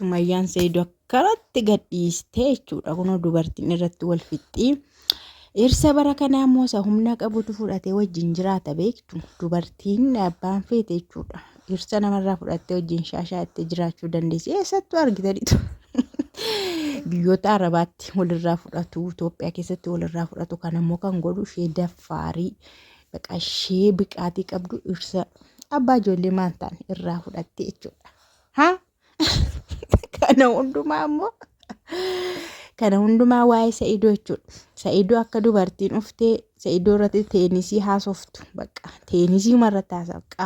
Sumayyaan Sayyidoo akkanatti gadhiistee jechuudha. Kunoo dubartiin irratti wal fixxii. Irsa bara kanaa immoo isa humna qabutu fudhatee wajjin jiraata beektu. Dubartiin abbaan feete jechuudha. Irsa namarraa fudhattee wajjin shaashaattee jiraachuu dandeessi. Eessattuu argitaniitu. Biyyoota Arabaatti walirraa fudhatu, Itoophiyaa keessatti walirraa fudhatu. Kan immoo kan godhu ishee daffaarii, baqa ishee biqaatii qabdu irsa abbaa ijoollee maan ta'an irraa fudhatte jechuudha. Haa? Kana hundumaa waa'ee Sa'idoo jechuudha. Sa'idoo akka dubartiin uftee Sa'idoo irratti teenisii haasoftu. Baqa teenisii irratti haasoftu.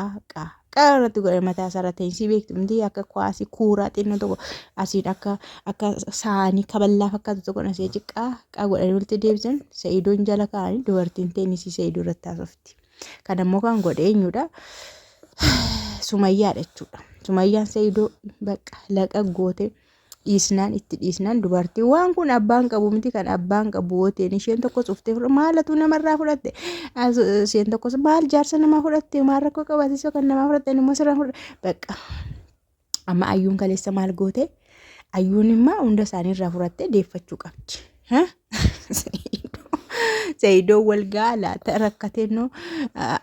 Qaa irratti godhe mataa isaa irratti teenisii beektu miti akka kuwaasii kuuraa xinnoo tokko asiin akka saanii kaballaa fakkaatu tokko asii qaa godhanii walitti deebisan Sa'idoon jala kaa'anii dubartiin teenisii Sa'idoo irratti haasofti. Kan immoo kan godhe eenyudha? Sumayyaadha jechuudha. Sumayyaan Sa'idoo baqa laqa goote itti dhiisnaan dubartiin waan kun abbaan qabu miti kan abbaan qabu wooteen isheen tokkos uftee maalatu namarraa fudhatte isheen tokkos maal jaarsa namaa fudhatte maal rakkoo qabaatisa kan namaa fudhatte immoo sirraa fudhatte baqa amma ayyuun kaleessa maal goote ayyuun immoo hunda isaaniirraa fudhatte deeffachuu qabdi. Sa'idoo wal gaala rakkateenno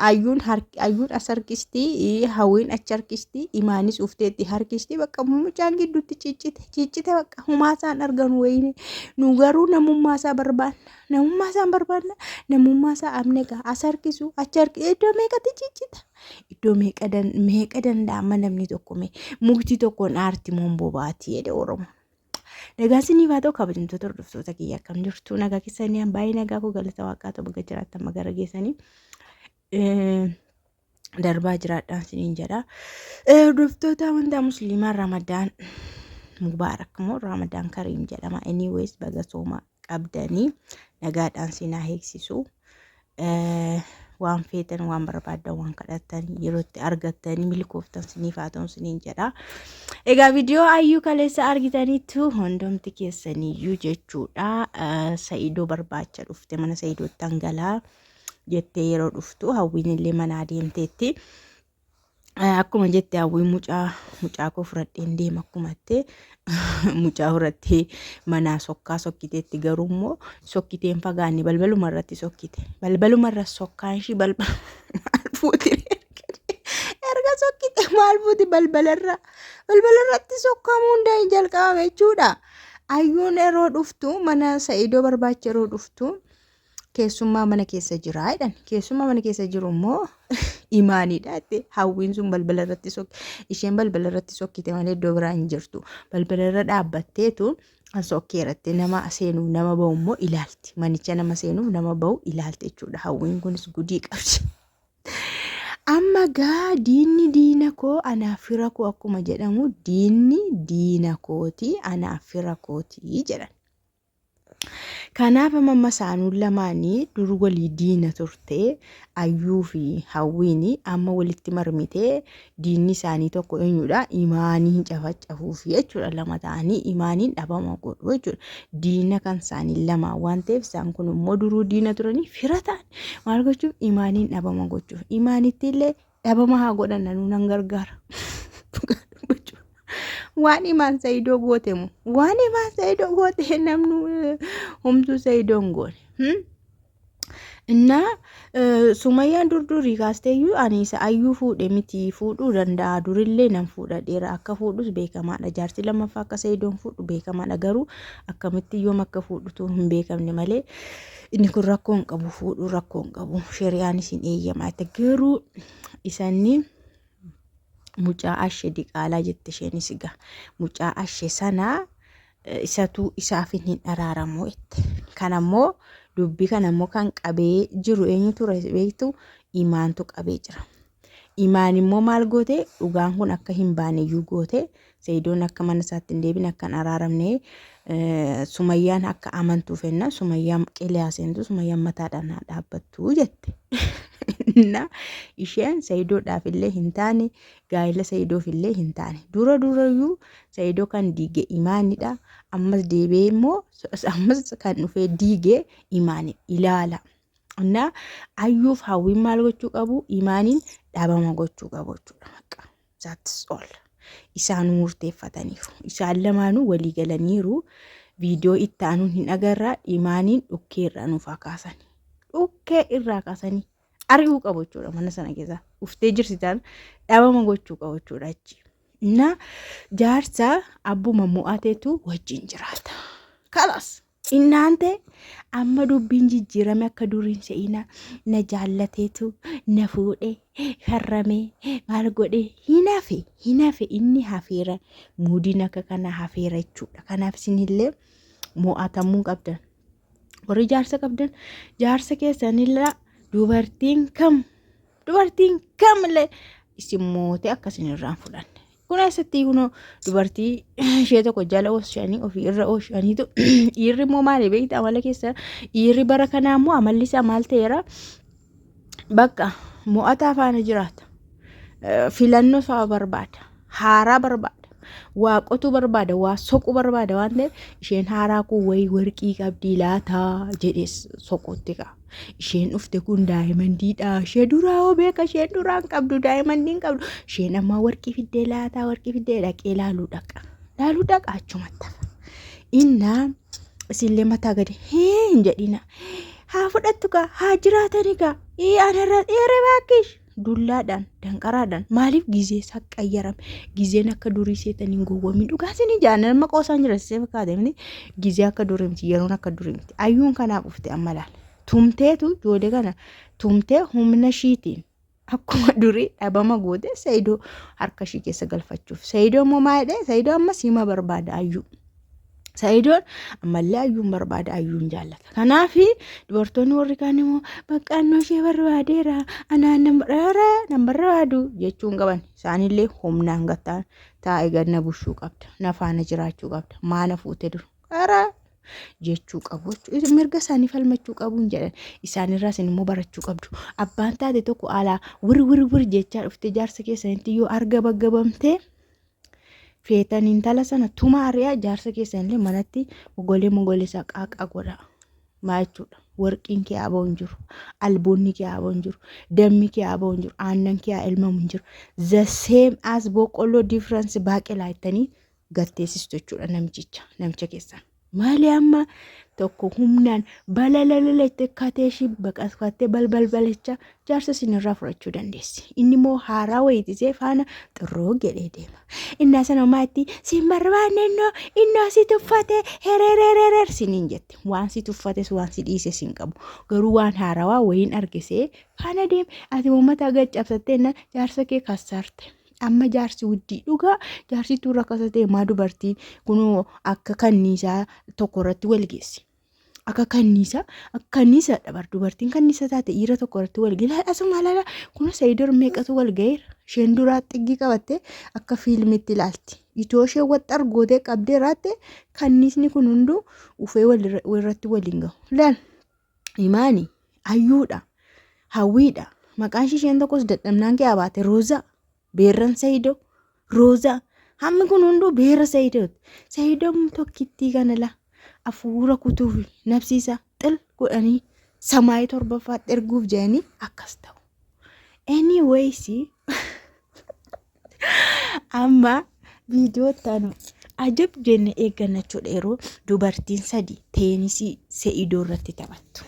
ayyuun as harkistii hawwiin achi harkistii imaanis ufteetti harkistii baqa mucaan gidduutti ciccite baqa humaasaan arganu wayine nu garuu namummaa isaa barbaanna namummaa isaa amneqa as harkisu achi harkisuu iddoo meeqatti ciccita iddoo meeqa danda'ama namni tokko mukti tokkoon aarti momboo baatii jedhe Oromoo. Nagaa sinii baatoo kabajamtoota hordoftoota kiyya akkam jirtu nagaa keessanii baay'ee nagaa koo galata waaqaa ta'u baga jiraattan magara geessanii darbaa jiraadhaan siniin jedha. Hordoftoota amantaa musliimaa Ramadaan mubaarak moo Ramadaan kariim jedhama. Anyways baga sooma qabdanii nagaadhaan sinaa eegsisu. Waan feetan waan barbaadan waan kadhatanii yerootti argatanii milkooftan siniif haa ta'u siniin jedha. Egaa viidiyoo ayyuu kaleessa argitaniitu hundumti keessaniyyuu jechuudha. Sa'idoo barbaacha dhufte mana Sa'idootti hangalaa jettee yeroo dhuftu hawwiin illee mana adeemteetti. Akkuma jette hawwiin mucaa koo fudhadheen deema akkumatti mucaa fudhattee manaa sokkaa sokkiteetti garuu immoo sokkiteen fagaanni balbaluma irratti sokkite. Balbaluma irra sokkaan ishii maal fuuti erga sokkite maal fuuti balbala irratti sokkaamuu hundaan jalqabame jechuudha. Ayyuun yeroo dhuftu mana Sa'idoo barbaacha yeroo dhuftu keessummaa mana keessa jira jedhan. Keessummaa mana keessa jiru immoo imaaniidha. Hawwiin sun balbala irratti isheen balbala irratti sokkite malee iddoo biraa hin jirtu. Balbala irra dhaabbatteetu kan sokkeeratti nama seenuuf nama bahu immoo ilaalti. Manicha nama seenuuf nama bahu ilaalti jechuudha. Hawwiin kunis gudii qabdi. Amma gaa diinni diina koo anaaf fira koo akkuma jedhamu diinni diina kooti anaaf fira kooti jedhan. Kanaaf amma isaanuun lamaanii dur walii diina turte ayyuu fi hawwiin amma walitti marmitee diinni isaanii tokko eenyudha imaanii cafacafuuf jechuudha. Lama ta'anii imaaniin dhabama godhu jechuudha. Diina kan isaanii lama waan ta'eef isaan kun immoo duruu diina turanii fira ta'an maal gochuuf imaaniin dhabama gochuuf imaanitti illee dhabama haa godhan nan gargaara. Waan imaan Sa'idoo goote mu waan imaan Sa'idoo goote namnu humtuu Sa'idoon goone. Innaa Sumayyaan durdurii kaasteeyyuu ani isa ayyuu fuudhe miti fuudhuu danda'a durillee nan fuudha dheera akka fuudhus beekamaadha. Jaarsi lammaffaa akka Sa'idoon fuudhu beekamaadha garuu akkamitti yoom akka fuudhutu hin beekamne malee inni kun rakkoo hin qabu fuudhuu rakkoo hin qabu shari'aanis hin eeyyamaa garuu isanni mucaa ashee diqaalaa jette isheenis egaa mucaa ashee sanaa isatu isaaf hin dharaaramu jette. Kanammoo dubbii kanammoo kan qabee jiru eenyu ture beektu imaantu qabee jira. Imaan immoo maal goote dhugaan kun akka hin baaneyyuu goote Sa'idoon akka mana isaatti hin deebine akka hin araaramne Sumayyaan akka amantuuf jenna Sumayyaan qelee seentu Sumayyaan mataadhaan dhaabbattu jette. Na isheen Sa'idoodhaaf illee hin taane gaa'ela Sa'idoof illee hin taane durayyuu Sa'idoo kan diige imaanidha. Ammas deebee immoo ammas kan dhufee diige imaani ilaala. Na ayyuuf hawwiin maal gochuu qabu imaaniin dhabama gochuu qabu jechuudha. That's all. isaan murteeffataniiru. Isaan lamaanuu walii galaniiru. Viidiyoo itti aanuun hin agarraa imaaniin dhukkee irraa nuuf kaasanii. Dhukkee irraa kaasanii ari'uu qabu jechuudha mana sana keessa. Uftee jirsitaan dhabama gochuu qabu jechuudha achi. Na jaarsa abbuma mo'ateetu wajjin jiraata. Kalas. Innaante amma dubbiin jijjiirame akka duriin se'ina na jaallateetu na fuudhee harramee maal godhee hinafe inni hafeera muudin akka kana hafeera jechuudha. Kanaaf isinillee mo'atamuu qabdan. Warri jaarsa qabdan jaarsa keessanillee dubartiin kamillee isin mootee akkasiin irraan fudhanne. Kun asatti kuno dubartii ishee tokko jala oolchanii ofii irra oolchaniitu dhiirri immoo maali beektaa amala keessa dhiirri bara kanaa immoo amalli isaa maal ta'eera bakka mo'ataa faana jiraata. Filannoo isaa barbaada. Haaraa barbaada. Waa qotuu barbaada. Waa soquu barbaada waan ta'eef isheen haaraa kun wayii warqii qabdii laataa jedhee soquutti ka'a. Isheen dhufte kun daayimandiidha. Ishee duraa hoo beeka isheen duraan qabdu daayimandiin qabdu. Isheen amma warqii fiddee laataa warqii fiddee dhaqee laaluu dhaqa. Laaluu dhaqa achumatti hafa. Innaa isillee mataa gadi hin jedhina. Haa fudhattu kaa haa jiraatani kaa. Anarra dheere baakkish. Dullaadhaan danqaraadhaan maaliif gizee saqqayyarame gizeen akka durii seetaniin gowwoomin dhugaasin ijaan nama qoosaan jira see fakkaate gizee akka durii miti yeroon akka durii miti ayyuun kanaaf ufte amma laal tumteetu joode kana tumtee humna shiitiin akkuma durii dhabama goote Saayidoo harka shii keessa galfachuuf Saayidoo immoo maayidhe Saayidoo amma siima barbaada ayyuu. Saayidoon ammallee ayyuun barbaada ayyuun jaallata. Kanaaf dubartoonni warri kaan immoo baqqaannoo ishee barbaadeera anaan nan barbaadu jechuun qaban isaanillee humnaan gattaan taa'ee ganna bushuu qabda nafaana jiraachuu qabda maana fuute dur jechuu qabu mirga isaanii falmachuu qabuun jedhan isaanirraas immoo barachuu qabdu. Abbaan taate tokko alaa wir jechaa dhufte jaarsa keessanitti yoo arga baggabamtee feetan intala sana tuma ariyaa jaarsa keessanillee manatti mogolee isaa qaaqaa godha. Maa jechuudha warqiin kee aboon jiru alboonni kee aboon jiru dammi kee aboon jiru aannan kee elmamu jiru the same as boqqolloo difference baaqelaa jettanii gatteessistu jechuudha namicha keessan. Maali amma tokko humnaan balalala itti kateeshi baqaskattee balbalcha jaarsa sinirraa fudhachuu dandeessi. Inni immoo haaraa wayitisee faana xirroo jedhee deema. Innaa sana maatti siin barbaanne innoo si tuffate hererererer siniin jette. Waan si tuffates waan si dhiise sin qabu. Garuu waan haarawaa wayiin argisee faana deema. Ati uummata gaccabsattee jaarsa kee kassaarte. Amma jaarsi wuddii dhugaa jaarsi tuura kasatee maa dubartiin kunoo akka kanniisaa tokko irratti wal geessi. Akka kanniisa dabar dubartiin kanniisa taate dhiira tokko irratti wal geessi. Asuma laala kun Saayidoo meeqatu wal gaheera. Isheen duraa xiqqii qabattee akka fiilmitti ilaalti. Itoo ishee waxxar gootee qabdee raatte kanniisni kun hunduu ufee walirratti waliin gahu. Laal imaani ayyuudha hawwiidha maqaan isheen tokkos dadhabnaan kee abaate Roozaa. Beerran Saayidoo Roozaa hammi kun hunduu beera Saayidooti. Saayidoon tokkittii kana la afuura kutuuf nafsiisa xil godhanii samaayii torbaffaatti erguuf jedhanii akkas ta'u. Anyways amma viidiyoo taanu ajab jenne eeggannachuudha yeroo dubartiin 3 teenisii Saayidoo irratti taphattu.